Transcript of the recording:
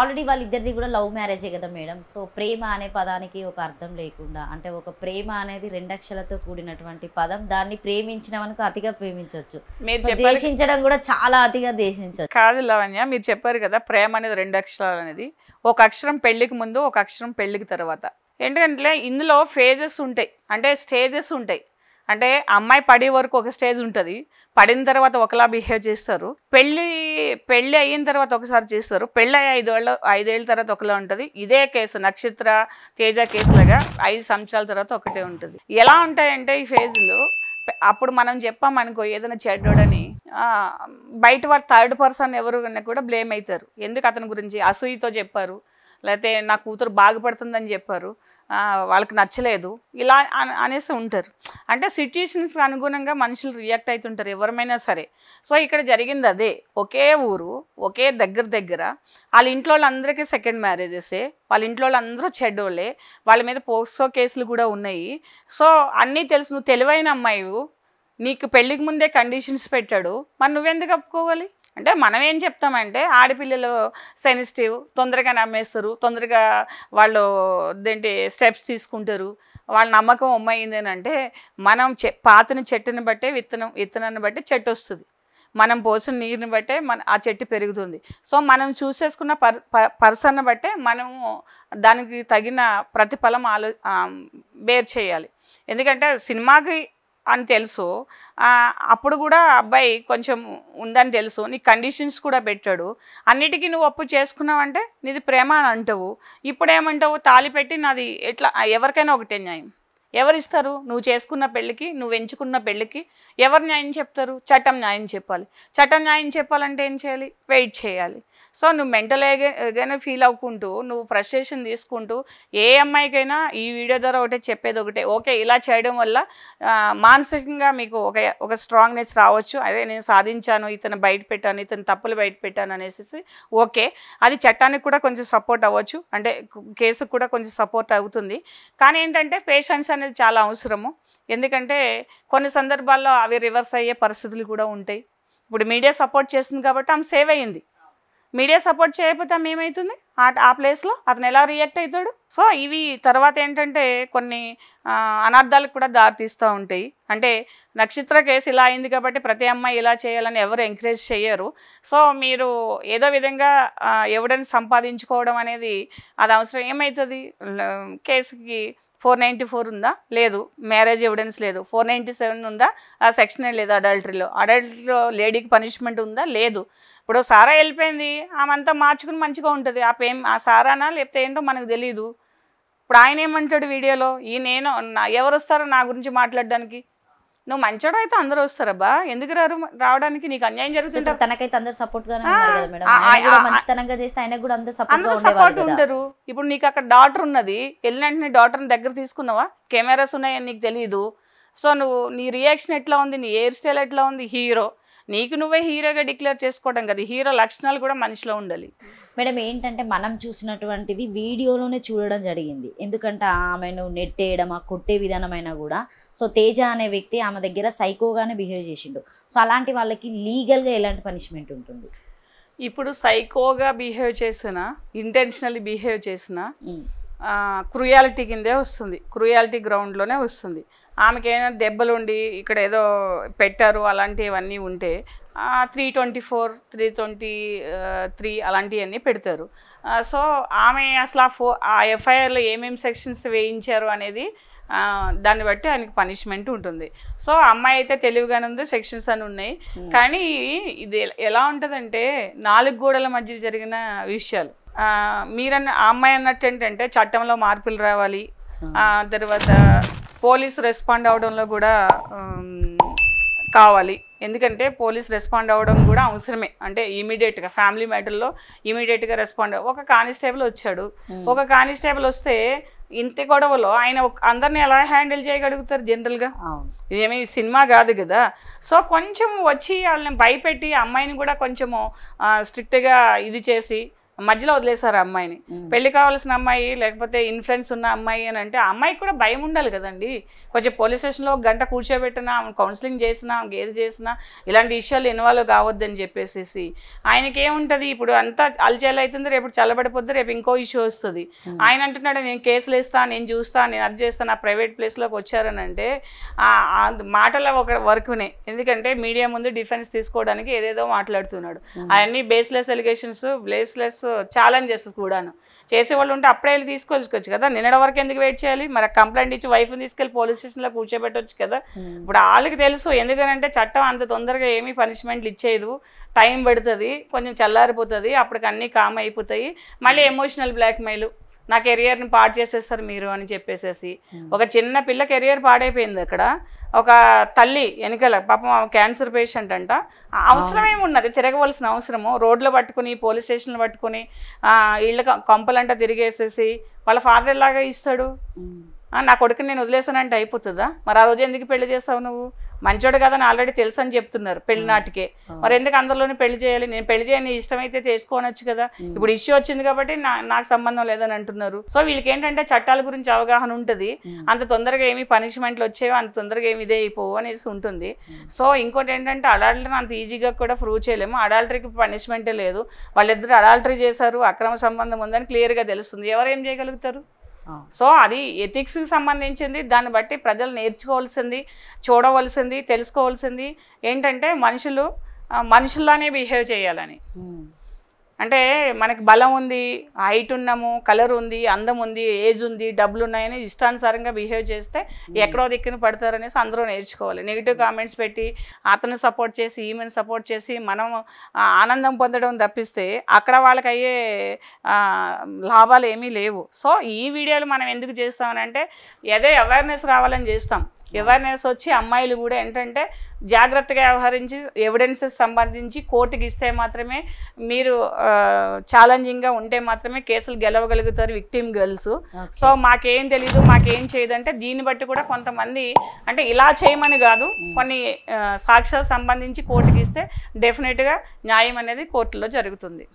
Already వాళ్ళిద్దరిది కూడా love మ్యారేజే కదా మేడం. సో ప్రేమ అనే పదానికి ఒక అర్థం లేకుండా, అంటే ఒక ప్రేమ అనేది 2 అక్షరాలతో కూడినటువంటి పదం. దాన్ని ప్రేమించినవనుకో అతిగా ప్రేమించవచ్చు, ద్వేషించడం కూడా చాలా అతిగా ద్వేషించవచ్చు. కాదు లావణ్య, మీరు చెప్పారు కదా ప్రేమ అనేది 2 అక్షరాలు అనేది. ఒక అక్షరం పెళ్లికి ముందు, ఒక అక్షరం పెళ్లికి తర్వాత. ఏంటంటే ఇందులో ఫేజెస్ ఉంటాయి, అంటే స్టేజెస్ ఉంటాయి. అంటే అమ్మాయి పడే వరకు ఒక స్టేజ్ ఉంటుంది, పడిన తర్వాత ఒకలా బిహేవ్ చేస్తారు, పెళ్ళి అయిన తర్వాత ఒకసారి చేస్తారు, పెళ్ళి 5 ఏళ్ళ తర్వాత ఒకలా ఉంటుంది. ఇదే కేసు నక్షత్ర తేజ కేసులుగా 5 సంవత్సరాల తర్వాత ఒకటే ఉంటుంది. ఎలా ఉంటాయంటే ఈ ఫేజ్లు, అప్పుడు మనం చెప్పామనుకో ఏదైనా చెడ్డోడని, బయట వాళ్ళు థర్డ్ పర్సన్ ఎవరు కూడా బ్లేమ్ అవుతారు. ఎందుకు అతని గురించి అసూయతో చెప్పారు, లేకపోతే నా కూతురు బాగుపడుతుందని చెప్పారు, వాళ్ళకి నచ్చలేదు, ఇలా అనేసి ఉంటారు. అంటే సిచ్యుయేషన్స్కి అనుగుణంగా మనుషులు రియాక్ట్ అవుతుంటారు ఎవరమైనా సరే. సో ఇక్కడ జరిగింది అదే. ఒకే ఊరు, ఒకే దగ్గర వాళ్ళ ఇంట్లో వాళ్ళందరికీ సెకండ్ మ్యారేజెసే, వాళ్ళ ఇంట్లో వాళ్ళందరూ చెడ్డోళ్ళే, వాళ్ళ మీద పోక్సో కేసులు కూడా ఉన్నాయి. సో అన్నీ తెలుసు, నువ్వు తెలివైన అమ్మాయివు, నీకు పెళ్ళికి ముందే కండిషన్స్ పెట్టాడు, మరి నువ్వెందుకు ఒప్పుకోవాలి? అంటే మనం ఏం చెప్తామంటే ఆడపిల్లలు సెన్సిటివ్, తొందరగా నమ్మేస్తారు, తొందరగా వాళ్ళు ఏంటి స్టెప్స్ తీసుకుంటారు, వాళ్ళ నమ్మకం అమ్మాయింది అని. అంటే మనం పాతని చెట్టుని బట్టే విత్తనాన్ని బట్టి చెట్టు వస్తుంది, మనం పోసిన నీరుని బట్టే ఆ చెట్టు పెరుగుతుంది. సో మనం చూసేసుకున్న పర్సన్ని బట్టే మనము దానికి తగిన ప్రతిఫలం బేర్ చేయాలి. ఎందుకంటే సినిమాకి అని తెలుసు, అప్పుడు కూడా అబ్బాయి కొంచెం ఉందని తెలుసు, నీ కండిషన్స్ కూడా పెట్టాడు, అన్నిటికీ నువ్వు అప్పు చేసుకున్నావంటే నీది ప్రేమ అని అంటావు. ఇప్పుడు ఏమంటావు, తాళి పెట్టి నాది ఎట్లా, ఎవరికైనా ఒకటే న్యాయం. ఎవరిస్తారు? నువ్వు చేసుకున్న పెళ్ళికి, నువ్వు ఎంచుకున్న పెళ్ళికి ఎవరు న్యాయం చెప్తారు? చట్టం న్యాయం చెప్పాలి. చట్టం న్యాయం చెప్పాలంటే ఏం చేయాలి? వెయిట్ చేయాలి. సో నువ్వు మెంటల్గానే ఫీల్ అవ్వుకుంటూ, నువ్వు ఫ్రస్ట్రేషన్ తీసుకుంటూ, ఏ అమ్మాయికైనా ఈ వీడియో ద్వారా ఒకటే చెప్పేది ఒకటే, ఓకే ఇలా చేయడం వల్ల మానసికంగా మీకు ఒక స్ట్రాంగ్నెస్ రావచ్చు, అదే నేను సాధించాను, ఇతను బయట పెట్టాను, ఇతను తప్పులు బయట పెట్టాను అనేసి ఓకే, అది చట్టానికి కూడా కొంచెం సపోర్ట్ అవ్వచ్చు, అంటే కేసుకు కూడా కొంచెం సపోర్ట్ అవుతుంది. కానీ ఏంటంటే పేషెన్స్ అనేది చాలా అవసరము. ఎందుకంటే కొన్ని సందర్భాల్లో అవి రివర్స్ అయ్యే పరిస్థితులు కూడా ఉంటాయి. ఇప్పుడు మీడియా సపోర్ట్ చేస్తుంది కాబట్టి ఆమె సేవ్ అయ్యింది. మీడియా సపోర్ట్ చేయకపోతే ఆమె ఏమవుతుంది? ఆ ప్లేస్లో అతను ఎలా రియాక్ట్ అవుతాడు? సో ఇవి తర్వాత ఏంటంటే కొన్ని అనర్థాలకు కూడా దారితీస్తూ ఉంటాయి. అంటే నక్షత్ర కేసు ఇలా అయింది కాబట్టి ప్రతి అమ్మాయి ఇలా చేయాలని ఎవరు ఎంకరేజ్ చేయరు. సో మీరు ఏదో విధంగా ఎవిడెన్స్ సంపాదించుకోవడం అనేది అది అవసరం. ఏమవుతుంది? కేసుకి 494 ఉందా? లేదు. మ్యారేజ్ ఎవిడెన్స్ లేదు. 497 ఉందా? ఆ సెక్షనే లేదు. అడల్టరీలో లేడీకి పనిష్మెంట్ ఉందా? లేదు. ఇప్పుడు సారా వెళ్ళిపోయింది, ఆమెంతా మార్చుకుని మంచిగా ఉంటుంది, ఆ సారానా లేకపోతే ఏంటో మనకు తెలీదు. ఇప్పుడు ఆయన ఏమంటాడు వీడియోలో, ఎవరు వస్తారో నా గురించి మాట్లాడడానికి? నువ్వు మంచోడు అయితే అందరూ వస్తారబ్బా, ఎందుకు రావడానికి? నీకు అన్యాయం జరుగుతుంది. తనకైతే అందరు సపోర్ట్ ఉంటారు. ఇప్పుడు నీకు అక్కడ డాటర్ ఉన్నది, వెళ్ళిన డాటర్ని దగ్గర తీసుకున్నావా? కెమెరాస్ ఉన్నాయని నీకు తెలియదు. సో నీ రియాక్షన్ ఎట్లా ఉంది, నీ హెయిర్ స్టైల్ ఎట్లా ఉంది? హీరో, నీకు నువ్వే హీరోగా డిక్లేర్ చేసుకోవడం కదా, హీరో లక్షణాలు కూడా మనిషిలో ఉండాలి. మేడం ఏంటంటే మనం చూసినటువంటిది వీడియోలోనే చూడడం జరిగింది. ఎందుకంటే ఆమెను నెట్టేయడం, కొట్టే విధానమైనా కూడా. సో తేజ అనే వ్యక్తి ఆమె దగ్గర సైకోగానే బిహేవ్ చేసిండు. సో అలాంటి వాళ్ళకి లీగల్గా ఎలాంటి పనిష్మెంట్ ఉంటుంది? ఇప్పుడు సైకోగా బిహేవ్ చేసినా, ఇంటెన్షనల్లీ బిహేవ్ చేసినా క్రూయాలిటీ కిందే వస్తుంది, క్రూయాలిటీ గ్రౌండ్లోనే వస్తుంది. ఆమెకి ఏమైనా దెబ్బలు ఉండి ఇక్కడ ఏదో పెట్టారు అలాంటివన్నీ ఉంటే 324, 323 అలాంటివన్నీ పెడతారు. సో ఆమె అసలు ఆ ఎఫ్ఐఆర్లో ఏమేమి సెక్షన్స్ వేయించారు అనేది దాన్ని బట్టి ఆయనకి పనిష్మెంట్ ఉంటుంది. సో అమ్మాయి అయితే తెలివిగానే ఉంది, సెక్షన్స్ అని ఉన్నాయి. కానీ ఇది ఎలా ఉంటుందంటే 4 గోడల మధ్య జరిగిన విషయాలు. ఆ అమ్మాయి అన్నట్టు ఏంటంటే చట్టంలో మార్పులు రావాలి, తర్వాత పోలీసు రెస్పాండ్ అవడంలో కూడా కావాలి. ఎందుకంటే పోలీస్ రెస్పాండ్ అవ్వడం కూడా అవసరమే. అంటే ఇమీడియట్గా ఫ్యామిలీ మ్యాటర్లో ఇమీడియట్గా రెస్పాండ్ ఒక కానిస్టేబుల్ వచ్చాడు, ఒక కానిస్టేబుల్ వస్తే ఇంత గొడవలో ఆయన అందరినీ ఎలా హ్యాండిల్ చేయగలుగుతారు జనరల్గా? ఇదేమీ సినిమా కాదు కదా. సో కొంచెం వచ్చి వాళ్ళని భయపెట్టి అమ్మాయిని కూడా కొంచెము స్ట్రిక్ట్గా ఇది చేసి మధ్యలో వదిలేశారు ఆ అమ్మాయిని. పెళ్లి కావాల్సిన అమ్మాయి లేకపోతే ఇన్ఫ్లుయెన్స్ ఉన్న అమ్మాయి అని అంటే ఆ అమ్మాయికి కూడా భయం ఉండాలి కదండి. కొంచెం పోలీస్ స్టేషన్లో 1 గంట కూర్చోబెట్టినా, కౌన్సిలింగ్ చేసినా, ఏది చేసినా ఇలాంటి విషయాలు ఇన్వాల్వ్ కావద్దని చెప్పేసి ఆయనకి ఏముంటుంది, ఇప్పుడు అంతా అలచేలు అవుతుంది, రేపు చల్లబడిపోద్ది, రేపు ఇంకో ఇష్యూ వస్తుంది. ఆయన అంటున్నాడు నేను కేసులు వేస్తా, నేను చూస్తా, నేను అది చేస్తాను, నా ప్రైవేట్ ప్లేస్లోకి వచ్చారని అంటే మాటల ఒక వర్క్నే. ఎందుకంటే మీడియా ముందు డిఫెన్స్ తీసుకోవడానికి ఏదేదో మాట్లాడుతున్నాడు. అవన్నీ బేస్లెస్ ఎలిగేషన్స్, బేస్లెస్ ఛాలెంజెస్ కూడాను. చేసేవాళ్ళు ఉంటే అప్పుడే వెళ్ళి తీసుకోవచ్చు కదా. నిన్నటి వరకు ఎందుకు వెయిట్ చేయాలి? మరి కంప్లైంట్ ఇచ్చి వైఫ్ని తీసుకెళ్ళి పోలీస్ స్టేషన్లో కూర్చోబెట్టవచ్చు కదా. ఇప్పుడు వాళ్ళకి తెలుసు, ఎందుకనంటే చట్టం అంత తొందరగా ఏమీ పనిష్మెంట్లు ఇచ్చేది, టైం పడుతుంది, కొంచెం చల్లారిపోతుంది, అప్పటికి అన్నీ కామ్ అయిపోతాయి. మళ్ళీ ఎమోషనల్ బ్లాక్మెయిల్, నా కెరియర్ని పాడు చేసేస్తారు మీరు అని చెప్పేసేసి. ఒక చిన్న పిల్ల కెరియర్ పాడైపోయింది అక్కడ. ఒక తల్లి వెనకాల పాపం క్యాన్సర్ పేషెంట్ అంట, అవసరం ఏమున్నది తిరగవలసిన అవసరము? రోడ్లు పట్టుకుని, పోలీస్ స్టేషన్లు పట్టుకుని, ఇళ్ళ కొంపలంట తిరిగేసేసి వాళ్ళ ఫాదర్ ఎలాగా ఇస్తాడు? నా కొడుకుని నేను వదిలేసానంటే అయిపోతుందా? మరి ఆ రోజు ఎందుకు పెళ్లి చేస్తావు నువ్వు? మంచోడు కదా అని ఆల్రెడీ తెలుసు అని చెప్తున్నారు పెళ్లి నాటికే. మరి ఎందుకు అందరిలోనే పెళ్లి చేయాలి? నేను పెళ్లి చేయని ఇష్టమైతే చేసుకోనొచ్చు కదా. ఇప్పుడు ఇష్యూ వచ్చింది కాబట్టి నాకు సంబంధం లేదని అంటున్నారు. సో వీళ్ళకి ఏంటంటే చట్టాల గురించి అవగాహన ఉంటుంది. అంత తొందరగా ఏమి పనిష్మెంట్లు వచ్చేవో అంత తొందరగా ఏమి ఇదే అయిపోవు అనేసి ఉంటుంది. సో ఇంకోటి ఏంటంటే అడాల్టరీని అంత ఈజీగా కూడా ప్రూవ్ చేయలేము. అడాల్టరీకి పనిష్మెంటే లేదు. వాళ్ళిద్దరు అడాల్టరీ చేశారు, అక్రమ సంబంధం ఉందని క్లియర్గా తెలుస్తుంది. ఎవరు ఏం చేయగలుగుతారు? సో అది ఎథిక్స్కి సంబంధించింది. దాన్ని బట్టి ప్రజలు నేర్చుకోవాల్సింది, చూడవలసింది, తెలుసుకోవాల్సింది ఏంటంటే మనుషుల్లానే బిహేవ్ చేయాలని. అంటే మనకి బలం ఉంది, హైట్ ఉన్నాము, కలర్ ఉంది, అందం ఉంది, ఏజ్ ఉంది, డబ్బులు ఉన్నాయని ఇష్టానుసారంగా బిహేవ్ చేస్తే ఎక్కడో దిక్కున పడతారనేసి అందరూ నేర్చుకోవాలి. నెగిటివ్ కామెంట్స్ పెట్టి అతను సపోర్ట్ చేసి ఈమెను సపోర్ట్ చేసి మనం ఆనందం పొందడం తప్పిస్తే అక్కడ వాళ్ళకి అయ్యే లాభాలు ఏమీ లేవు. సో ఈ వీడియోలు మనం ఎందుకు చేస్తామనంటే ఏదో అవేర్నెస్ రావాలని చేస్తాం. అవేర్నెస్ వచ్చి అమ్మాయిలు కూడా ఏంటంటే జాగ్రత్తగా వ్యవహరించి ఎవిడెన్సెస్ సంబంధించి కోర్టుకి ఇస్తే మాత్రమే, మీరు ఛాలెంజింగ్గా ఉంటే మాత్రమే కేసులు గెలవగలుగుతారు విక్టిమ్ గర్ల్స్. సో మాకేం తెలీదు, మాకేం చేయదంటే దీన్ని బట్టి కూడా కొంతమంది అంటే ఇలా చేయమని కాదు, కొన్ని సాక్ష్యాలు సంబంధించి కోర్టుకి ఇస్తే డెఫినెట్గా న్యాయం అనేది కోర్టులో జరుగుతుంది.